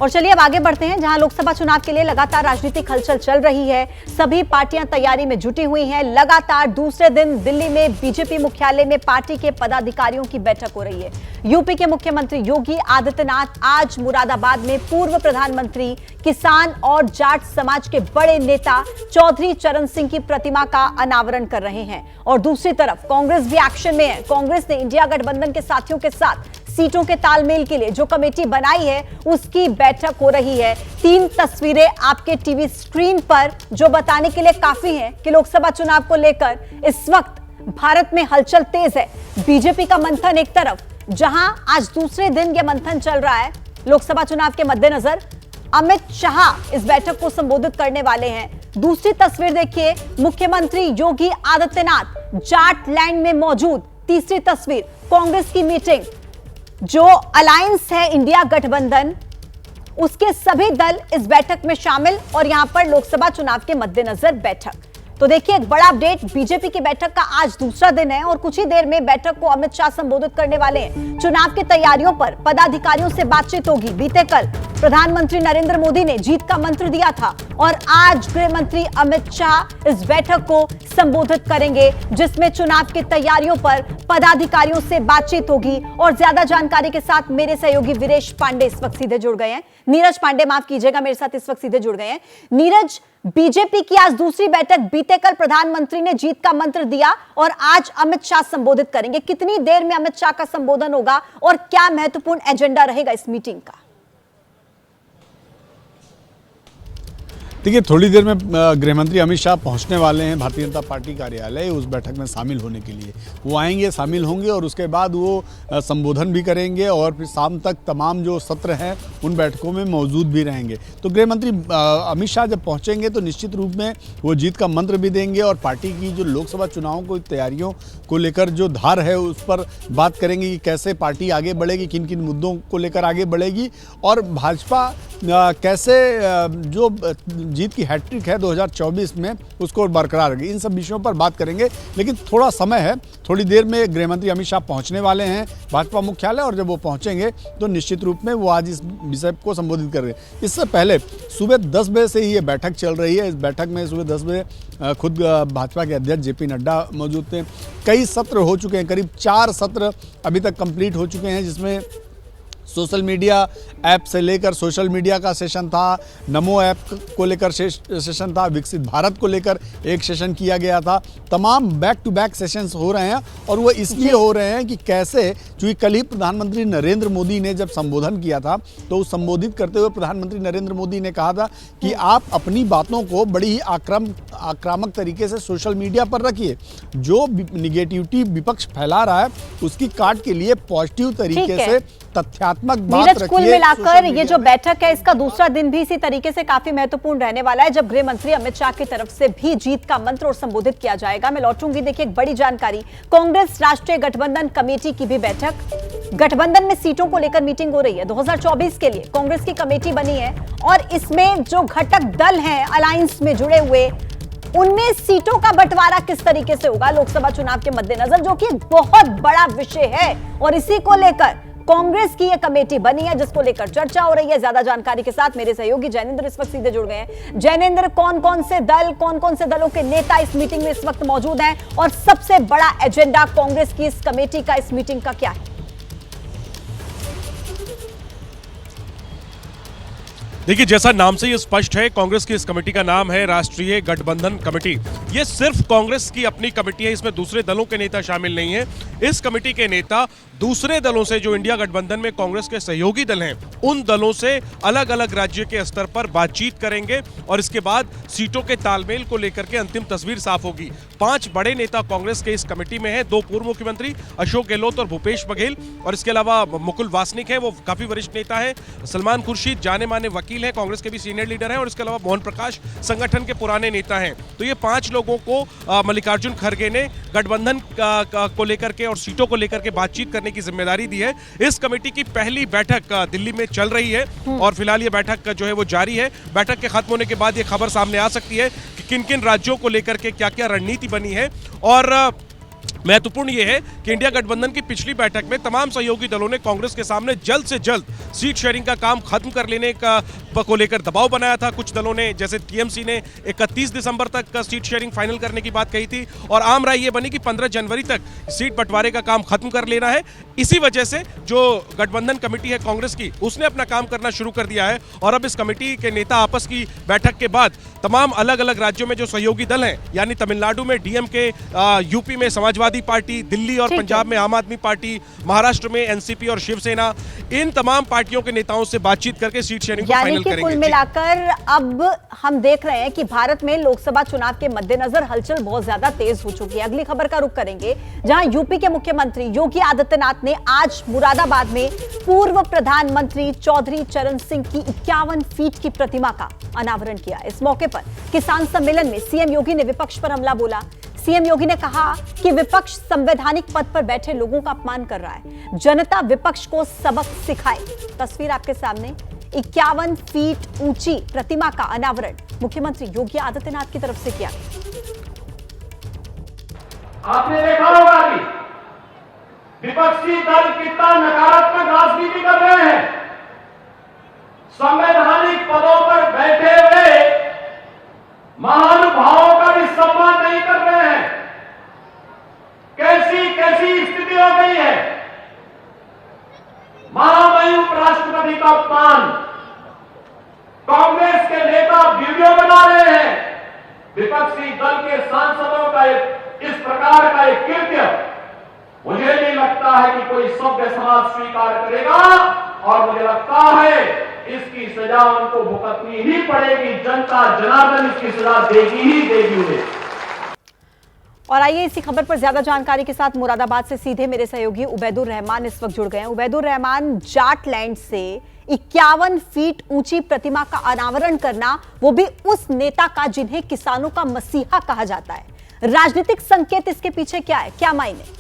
और चलिए अब आगे बढ़ते हैं, जहां लोकसभा चुनाव के लिए लगातार राजनीतिक हलचल चल रही है। सभी पार्टियां तैयारी में जुटी हुई हैं। लगातार दूसरे दिन दिल्ली में बीजेपी मुख्यालय में पार्टी के पदाधिकारियों की बैठक हो रही है। यूपी के मुख्यमंत्री योगी आदित्यनाथ आज मुरादाबाद में पूर्व प्रधानमंत्री, किसान और जाट समाज के बड़े नेता चौधरी चरण सिंह की प्रतिमा का अनावरण कर रहे हैं। और दूसरी तरफ कांग्रेस भी एक्शन में है। कांग्रेस ने इंडिया गठबंधन के साथियों के साथ सीटों के तालमेल के लिए जो कमेटी बनाई है उसकी बैठक हो रही है। 3 तस्वीरें आपके टीवी स्क्रीन पर जो बताने के लिए काफी हैं कि लोकसभा चुनाव को लेकर इस वक्त भारत में हलचल तेज है। बीजेपी का मंथन एक तरफ, जहां आज दूसरे दिन यह मंथन चल रहा है लोकसभा चुनाव के मद्देनजर। अमित शाह इस बैठक को संबोधित करने वाले हैं। दूसरी तस्वीर देखिए, मुख्यमंत्री योगी आदित्यनाथ जाट लैंड में मौजूद। तीसरी तस्वीर, कांग्रेस की मीटिंग, जो अलायंस है इंडिया गठबंधन, उसके सभी दल इस बैठक में शामिल और यहां पर लोकसभा चुनाव के मद्देनजर बैठक। तो देखिए एक बड़ा अपडेट, बीजेपी की बैठक का आज दूसरा दिन है और कुछ ही देर में बैठक को अमित शाह संबोधित करने वाले हैं। चुनाव की तैयारियों पर पदाधिकारियों से बातचीत होगी। बीते कल प्रधानमंत्री नरेंद्र मोदी ने जीत का मंत्र दिया था और आज गृह मंत्री अमित शाह इस बैठक को संबोधित करेंगे, जिसमें चुनाव की तैयारियों पर पदाधिकारियों से बातचीत होगी। और ज्यादा जानकारी के साथ मेरे सहयोगी वीरेश पांडे इस वक्त सीधे जुड़ गए हैं। नीरज पांडे, माफ कीजिएगा, मेरे साथ इस वक्त सीधे जुड़ गए हैं। नीरज, बीजेपी की आज दूसरी बैठक, बीते कल प्रधानमंत्री ने जीत का मंत्र दिया और आज अमित शाह संबोधित करेंगे। कितनी देर में अमित शाह का संबोधन होगा और क्या महत्वपूर्ण एजेंडा रहेगा इस मीटिंग का? देखिए, थोड़ी देर में गृहमंत्री अमित शाह पहुंचने वाले हैं भारतीय जनता पार्टी कार्यालय उस बैठक में शामिल होने के लिए। वो आएंगे, शामिल होंगे और उसके बाद वो संबोधन भी करेंगे और फिर शाम तक तमाम जो सत्र हैं उन बैठकों में मौजूद भी रहेंगे। तो गृहमंत्री अमित शाह जब पहुंचेंगे तो निश्चित रूप में वो जीत का मंत्र भी देंगे और पार्टी की जो लोकसभा चुनावों को तैयारियों को लेकर जो धार है उस पर बात करेंगे कि कैसे पार्टी आगे बढ़ेगी, किन किन मुद्दों को लेकर आगे बढ़ेगी और भाजपा कैसे जो जीत की हैट्रिक है 2024 में उसको बरकरार रखेगी। इन सब विषयों पर बात करेंगे, लेकिन थोड़ा समय है। थोड़ी देर में गृहमंत्री अमित शाह पहुंचने वाले हैं भाजपा मुख्यालय और जब वो पहुंचेंगे तो निश्चित रूप में वो आज इस विषय को संबोधित कर रहे हैं। इससे पहले सुबह 10 बजे से ही ये बैठक चल रही है। इस बैठक में सुबह 10 बजे खुद भाजपा के अध्यक्ष जेपी नड्डा मौजूद थे। कई सत्र हो चुके हैं, करीब 4 सत्र अभी तक कंप्लीट हो चुके हैं, जिसमें सोशल मीडिया ऐप से लेकर सोशल मीडिया का सेशन था, नमो ऐप को लेकर सेशन था, विकसित भारत को लेकर एक सेशन किया गया था। तमाम बैक टू बैक सेशंस हो रहे हैं और वो इसलिए हो रहे हैं कि कैसे, क्योंकि कल ही प्रधानमंत्री नरेंद्र मोदी ने जब संबोधन किया था तो उस संबोधित करते हुए प्रधानमंत्री नरेंद्र मोदी ने कहा था कि आप अपनी बातों को बड़ी ही आक्रामक तरीके से सोशल मीडिया पर रखिए। जो निगेटिविटी विपक्ष फैला रहा है उसकी काट के लिए पॉजिटिव तरीके से तथ्यात्मक बात रखिए। कुल मिलाकर ये जो बैठक है इसका दूसरा दिन भी इसी तरीके से काफी महत्वपूर्ण रहने वाला है, जब गृह मंत्री अमित शाह की तरफ से भी जीत का मंत्र और संबोधित किया जाएगा। मैं लौटूंगी। देखिए एक बड़ी जानकारी, कांग्रेस राष्ट्रीय गठबंधन कमेटी की भी बैठक, गठबंधन में सीटों को लेकर मीटिंग हो रही है। 2024 के लिए कांग्रेस की कमेटी बनी है और इसमें जो घटक दल हैं अलायंस में जुड़े हुए, उनमें सीटों का बंटवारा किस तरीके से होगा लोकसभा चुनाव के मद्देनजर, जो कि एक बहुत बड़ा विषय है। और इसी को लेकर कांग्रेस की यह कमेटी बनी है जिसको लेकर चर्चा हो रही है। ज्यादा जानकारी के साथ मेरे सहयोगी जैनेंद्र इस वक्त सीधे जुड़ गए हैं। जैनेंद्र, कौन कौन से दलों के नेता इस मीटिंग में इस वक्त मौजूद हैं और सबसे बड़ा एजेंडा कांग्रेस की इस कमेटी का, इस मीटिंग का क्या है? देखिए, जैसा नाम से ये स्पष्ट है, कांग्रेस की इस कमेटी का नाम है राष्ट्रीय गठबंधन कमेटी। ये सिर्फ कांग्रेस की अपनी कमेटी है, इसमें दूसरे दलों के नेता शामिल नहीं है। इस कमेटी के नेता दूसरे दलों से, जो इंडिया गठबंधन में कांग्रेस के सहयोगी दल हैं, उन दलों से अलग अलग राज्य के स्तर पर बातचीत करेंगे और इसके बाद सीटों के तालमेल को लेकर के अंतिम तस्वीर साफ होगी। 5 बड़े नेता कांग्रेस के इस कमेटी में हैं। 2 पूर्व मुख्यमंत्री अशोक गहलोत और भूपेश बघेल, और इसके अलावा मुकुल वासनिक है, वो काफी वरिष्ठ नेता है। सलमान खुर्शीद जाने माने वकील है, कांग्रेस के भी सीनियर लीडर हैं, और इसके अलावा मोहन प्रकाश संगठन के पुराने नेता हैं। तो ये 5 लोगों को मल्लिकार्जुन खड़गे ने गठबंधन को लेकर के और सीटों को लेकर के बातचीत करने की जिम्मेदारी दी है। इस कमेटी की पहली बैठक दिल्ली में चल रही है और फिलहाल ये बैठक जो है वो जारी है। बैठक के खत्म होने के बाद ये खबर सामने आ सकती है कि किन किन राज्यों को लेकर के क्या क्या रणनीति बनी है। और महत्वपूर्ण यह है कि इंडिया गठबंधन की पिछली बैठक में तमाम सहयोगी दलों ने कांग्रेस के सामने जल्द से जल्द सीट शेयरिंग का काम खत्म कर लेने को लेकर दबाव बनाया था। कुछ दलों ने जैसे टीएमसी ने 31 दिसंबर तक का सीट शेयरिंग फाइनल करने की बात कही थी और आम राय ये बनी कि 15 जनवरी तक सीट बंटवारे का काम खत्म कर लेना है। इसी वजह से जो गठबंधन कमेटी है कांग्रेस की, उसने अपना काम करना शुरू कर दिया है और अब इस कमेटी के नेता आपस की बैठक के बाद तमाम अलग अलग राज्यों में जो सहयोगी दल हैं, यानी तमिलनाडु में डीएमके, यूपी में समाजवादी पार्टी, दिल्ली और पंजाब में आम आदमी पार्टी, महाराष्ट्र में एनसीपी और शिवसेना, इन तमाम पार्टियों के नेताओं से बातचीत करके सीट शेयरिंग को फाइनल करेंगे। कुल मिलाकर अब हम देख रहे हैं कि भारत में लोकसभा चुनाव के मद्देनजर हलचल बहुत ज्यादा तेज हो चुकी है। अगली खबर का रुख करेंगे, जहां यूपी के मुख्यमंत्री योगी आदित्यनाथ ने आज मुरादाबाद में पूर्व प्रधानमंत्री चौधरी चरण सिंह की 51 फीट की प्रतिमा का अनावरण किया। इस मौके पर किसान सम्मेलन में सीएम योगी ने विपक्ष पर हमला बोला। सीएम योगी ने कहा कि विपक्ष संवैधानिक पद पर बैठे लोगों का अपमान कर रहा है, जनता विपक्ष को सबक सिखाए। तस्वीर आपके सामने, 51 फीट ऊंची प्रतिमा का अनावरण मुख्यमंत्री योगी आदित्यनाथ की तरफ से किया। आपने देखा होगा कि विपक्षी दल कितना नकारात्मक राजनीति कर रहे हैं, संवैधानिक पदों पर बैठे हुए महानुभावों का भी सम्मान नहीं कर रहे हैं। कैसी कैसी स्थिति हो गई है। महामहिम उपराष्ट्रपति का अपमान, कांग्रेस के नेता वीडियो बना रहे हैं, विपक्षी दल के सांसदों का इस प्रकार का एक कृत्य मुझे नहीं लगता है कि कोई सभ्य समाज स्वीकार करेगा और मुझे लगता है इसकी सजा उनको भुगतनी ही पड़ेगी। जनता जनार्दन इसकी सजा देगी ही देगी उन्हें। और आइए इसी खबर पर ज्यादा जानकारी के साथ मुरादाबाद से सीधे मेरे सहयोगी उबैदुर रहमान इस वक्त जुड़ गए हैं। उबैदुर रहमान, जाटलैंड से 51 फीट ऊंची प्रतिमा का अनावरण करना, वो भी उस नेता का जिन्हें किसानों का मसीहा कहा जाता है, राजनीतिक संकेत इसके पीछे क्या है, क्या मायने?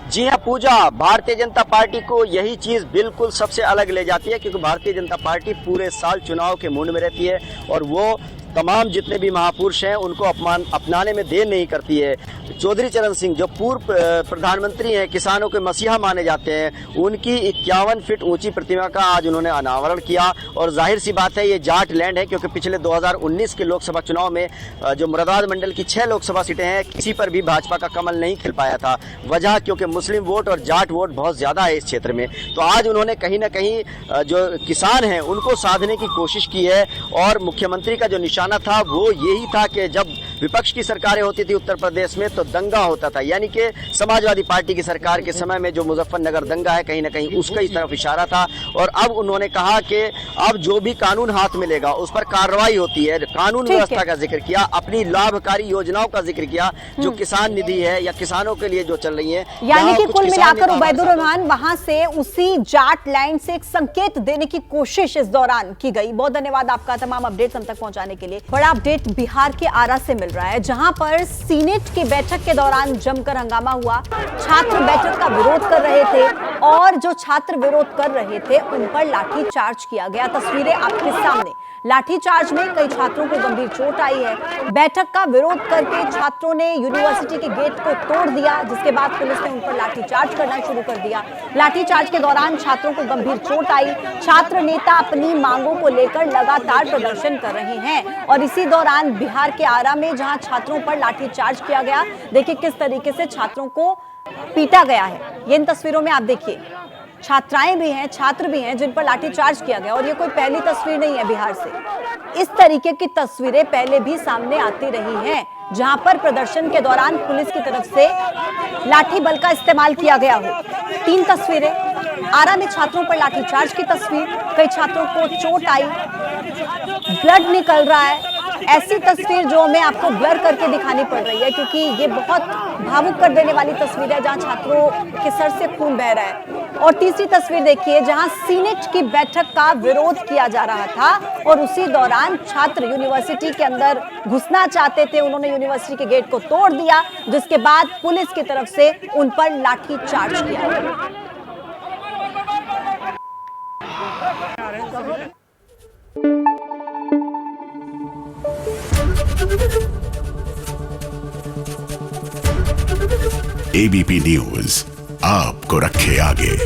जी हाँ पूजा, भारतीय जनता पार्टी को यही चीज बिल्कुल सबसे अलग ले जाती है, क्योंकि भारतीय जनता पार्टी पूरे साल चुनाव के मूड में रहती है और वो तमाम जितने भी महापुरुष हैं उनको अपनाने में देर नहीं करती है। चौधरी चरण सिंह जो पूर्व प्रधानमंत्री हैं, किसानों के मसीहा माने जाते हैं, उनकी 51 फीट ऊंची प्रतिमा का आज उन्होंने अनावरण किया। और जाहिर सी बात है ये जाट लैंड है, क्योंकि पिछले 2019 के लोकसभा चुनाव में जो मुरादाबाद मंडल की 6 लोकसभा सीटें हैं, किसी पर भी भाजपा का कमल नहीं खिल पाया था। वजह क्योंकि मुस्लिम वोट और जाट वोट बहुत ज्यादा है इस क्षेत्र में। तो आज उन्होंने कहीं ना कहीं जो किसान हैं उनको साधने की कोशिश की है। और मुख्यमंत्री का जो निशाना था वो यही था कि जब विपक्ष की सरकारें होती थी उत्तर प्रदेश में तो दंगा होता था, यानी कि समाजवादी पार्टी की सरकार के समय में जो मुजफ्फरनगर दंगा है कहीं ना कहीं उसका इस तरफ इशारा था। और अब उन्होंने कहा कि अब जो भी कानून हाथ मिलेगा उस पर कार्रवाई होती है। कानून व्यवस्था का जिक्र किया, अपनी लाभकारी योजनाओं का जिक्र किया जो किसान निधि है या किसानों के लिए जो चल रही है। यानी कि कुल मिलाकर उबैदुर रहमान वहां से उसी जाट लैंड से एक संकेत देने की कोशिश इस दौरान की गई। बहुत धन्यवाद आपका तमाम अपडेट्स हम तक पहुंचाने के लिए। बड़ा अपडेट बिहार के आरा से मिल रहा है, जहां पर सीनेट की बैठक के दौरान जमकर हंगामा हुआ। छात्र बैठक का विरोध कर रहे थे और जो छात्र विरोध कर रहे थे उन पर लाठीचार्ज किया गया। तस्वीरें आपके सामने, लाठीचार्ज में कई छात्रों को गंभीर चोट आई है। बैठक का विरोध करके छात्रों ने यूनिवर्सिटी के गेट को तोड़ दिया, जिसके बाद पुलिस ने उन पर लाठीचार्ज करना शुरू कर दिया। लाठीचार्ज के दौरान छात्रों को गंभीर चोट आई। छात्र नेता अपनी मांगों को लेकर लगातार प्रदर्शन कर रहे हैं और इसी दौरान बिहार के आरा में जहां छात्रों पर लाठीचार्ज किया गया, देखिए किस तरीके से छात्रों को पीटा गया है। ये इन तस्वीरों में आप देखिए, छात्राएं भी हैं, छात्र भी हैं जिन पर लाठीचार्ज किया गया। और ये कोई पहली तस्वीर नहीं है बिहार से, इस तरीके की तस्वीरें पहले भी सामने आती रही हैं, जहां पर प्रदर्शन के दौरान पुलिस की तरफ से लाठी बल का इस्तेमाल किया गया हो। 3 तस्वीरें, आरा में छात्रों पर लाठीचार्ज की तस्वीर, कई छात्रों को चोट आई, ब्लड निकल रहा है। ऐसी तस्वीर जो मैं आपको ब्लर करके दिखानी पड़ रही है, क्योंकि ये बहुत भावुक कर देने वाली तस्वीर है, जहां छात्रों के सर से खून बह रहा है। और तीसरी तस्वीर देखिए, जहां सीनेट की बैठक का विरोध किया जा रहा था और उसी दौरान छात्र यूनिवर्सिटी के अंदर घुसना चाहते थे। उन्होंने यूनिवर्सिटी के गेट को तोड़ दिया, जिसके बाद पुलिस की तरफ से उन पर लाठीचार्ज किया गया। ABP News, आपको रखे आगे।